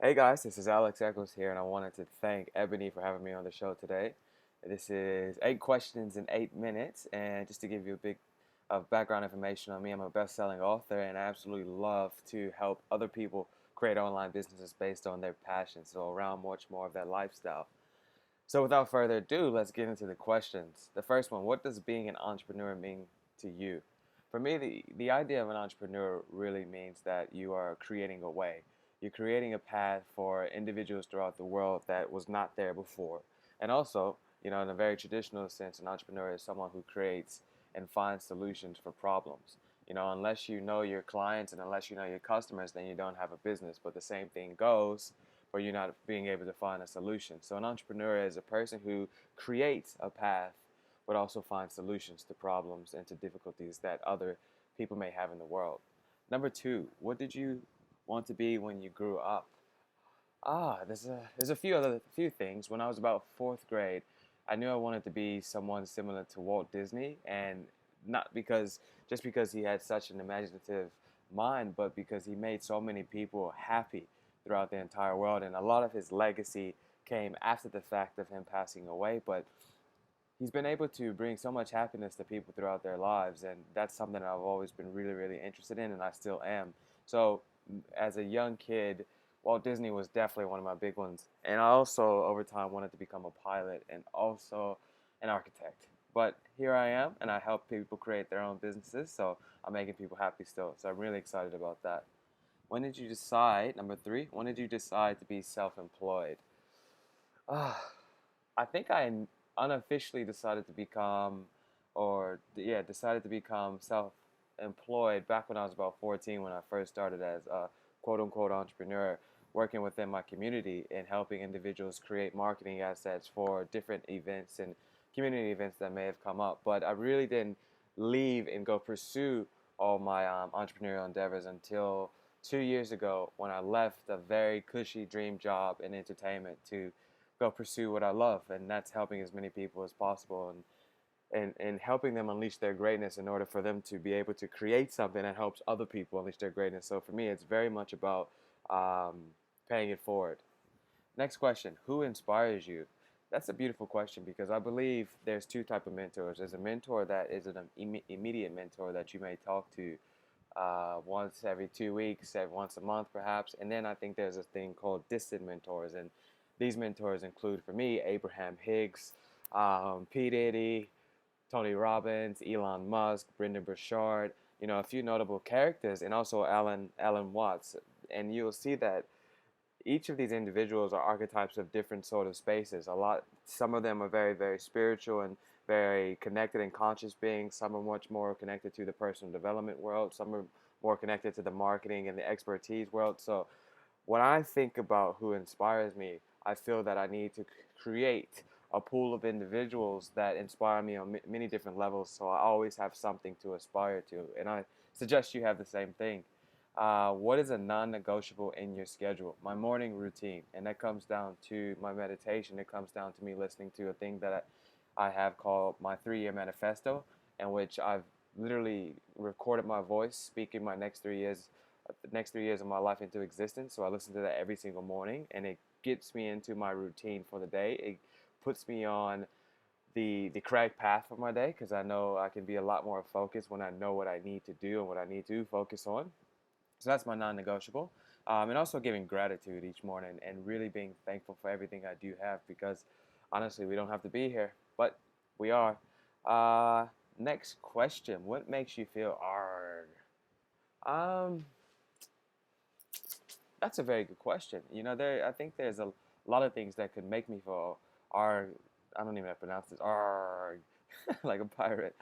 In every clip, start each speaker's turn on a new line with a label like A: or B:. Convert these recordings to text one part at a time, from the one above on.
A: Hey guys, this is Alex Eccles here, and I wanted to thank Ebonie for having me on the show today. This is 8 questions in 8 minutes, and just to give you a bit of background information on me, I'm a best-selling author, and I absolutely love to help other people create online businesses based on their passions, so around much more of their lifestyle. So without further ado, let's get into the questions. The first one, what does being an entrepreneur mean to you? For me, the idea of an entrepreneur really means that you are creating a way. You're creating a path for individuals throughout the world that was not there before. And also, in a very traditional sense, an entrepreneur is someone who creates and finds solutions for problems. Unless you know your clients and unless you know your customers, then you don't have a business. But the same thing goes for you not being able to find a solution. So an entrepreneur is a person who creates a path but also finds solutions to problems and to difficulties that other people may have in the world. Number two, what did you want to be when you grew up? There's a few things. When I was about fourth grade, I knew I wanted to be someone similar to Walt Disney, and not because just because he had such an imaginative mind, but because he made so many people happy throughout the entire world, and a lot of his legacy came after the fact of him passing away. But he's been able to bring so much happiness to people throughout their lives, and that's something I've always been really, really interested in, and I still am. So, as a young kid, Walt Disney was definitely one of my big ones, and I also, over time, wanted to become a pilot and also an architect. But here I am, and I help people create their own businesses, so I'm making people happy still. So I'm really excited about that. When did you decide, number three, when did you decide to be self-employed? Ah, I think I unofficially decided to become, or yeah, decided to become self-employed back when I was about 14 when I first started as a quote-unquote entrepreneur, working within my community and helping individuals create marketing assets for different events and community events that may have come up. But I really didn't leave and go pursue all my entrepreneurial endeavors until 2 years ago when I left a very cushy dream job in entertainment to go pursue what I love, and that's helping as many people as possible and helping them unleash their greatness in order for them to be able to create something that helps other people unleash their greatness. So for me, it's very much about um, paying it forward. Next question, who inspires you? That's a beautiful question because I believe there's two type of mentors. There's a mentor that is an immediate mentor that you may talk to once every 2 weeks, once a month perhaps. And then I think there's a thing called distant mentors. And these mentors include, for me, Abraham Hicks, P. Diddy, Tony Robbins, Elon Musk, Brendan Burchard, a few notable characters, and also Alan Watts. And you'll see that each of these individuals are archetypes of different sort of spaces. Some of them are very, very spiritual and very connected and conscious beings. Some are much more connected to the personal development world. Some are more connected to the marketing and the expertise world. So when I think about who inspires me, I feel that I need to create a pool of individuals that inspire me on many different levels. So I always have something to aspire to, and I suggest you have the same thing. What is a non-negotiable in your schedule? My morning routine, and that comes down to my meditation. It comes down to me listening to a thing that I have called my 3-year manifesto, in which I've literally recorded my voice speaking my next 3 years of my life into existence. So I listen to that every single morning, and it gets me into my routine for the day. It puts me on the correct path for my day because I know I can be a lot more focused when I know what I need to do and what I need to focus on. So that's my non-negotiable. And also giving gratitude each morning and really being thankful for everything I do have because honestly, we don't have to be here, but we are. Uh, Next question. What makes you feel ARG? Um, that's a very good question. I think there's a lot of things that could make me feel ARG. I don't even know how to pronounce this. ARG, like a pirate.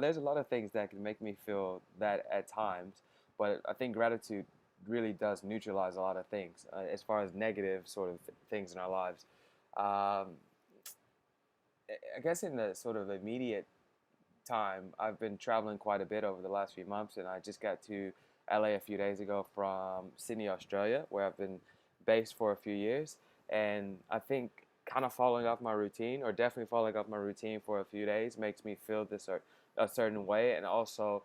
A: There's a lot of things that can make me feel that at times, but I think gratitude really does neutralize a lot of things as far as negative sort of things in our lives. Um, I guess in the sort of immediate time, I've been traveling quite a bit over the last few months, and I just got to LA a few days ago from Sydney, Australia, where I've been based for a few years. And I think kind of falling off my routine, or definitely falling off my routine for a few days, makes me feel a certain way, and also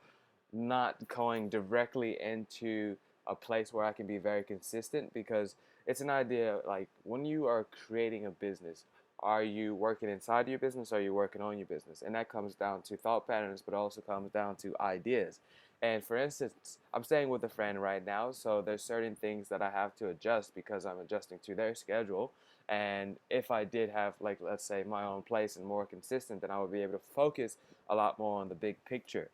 A: not going directly into a place where I can be very consistent, because it's an idea like when you are creating a business, are you working inside your business or are you working on your business? And that comes down to thought patterns, but also comes down to ideas. And for instance, I'm staying with a friend right now, so there's certain things that I have to adjust because I'm adjusting to their schedule. And if I did have, like, let's say, my own place and more consistent, then I would be able to focus a lot more on the big picture.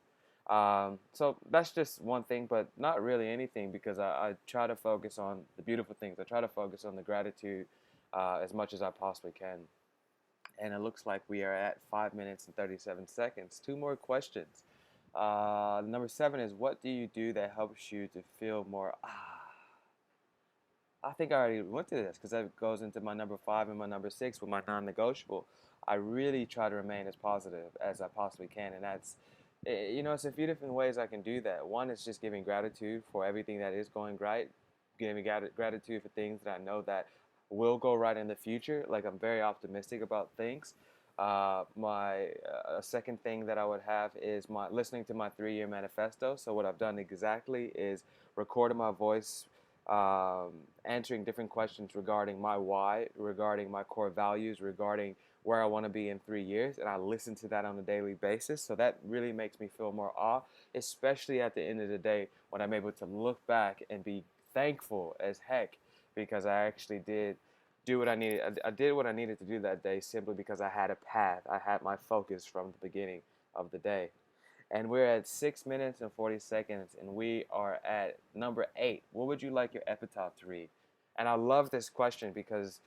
A: So that's just one thing, but not really anything, because I try to focus on the beautiful things. I try to focus on the gratitude as much as I possibly can. And it looks like we are at 5 minutes and 37 seconds. Two more questions. Number 7 is, what do you do that helps you to feel more I think I already went through this, because that goes into my number 5 and my number 6 with my non-negotiable. I really try to remain as positive as I possibly can, and that's, it's a few different ways I can do that. One is just giving gratitude for everything that is going right, giving gratitude for things that I know that will go right in the future. Like, I'm very optimistic about things. My second thing that I would have is my listening to my 3-year manifesto. So what I've done exactly is recording my voice, answering different questions regarding my why, regarding my core values, regarding where I want to be in 3 years, and I listen to that on a daily basis. So that really makes me feel more awe, especially at the end of the day when I'm able to look back and be thankful as heck, because I actually did do what I needed. I did what I needed to do that day simply because I had a path. I had my focus from the beginning of the day. And we're at 6 minutes and 40 seconds, and we are at number 8. What would you like your epitaph to read? And I love this question because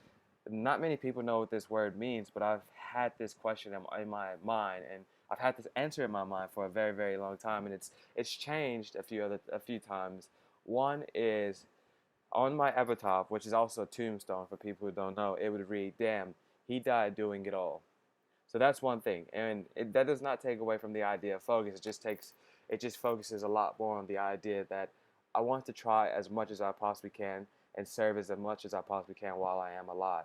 A: not many people know what this word means, but I've had this question in my mind, and I've had this answer in my mind for a very, very long time, and it's changed a few times. One is, on my epitaph, which is also a tombstone for people who don't know, it would read, "Damn, he died doing it all." So that's one thing, and that does not take away from the idea of focus. It just focuses a lot more on the idea that I want to try as much as I possibly can and serve as much as I possibly can while I am alive.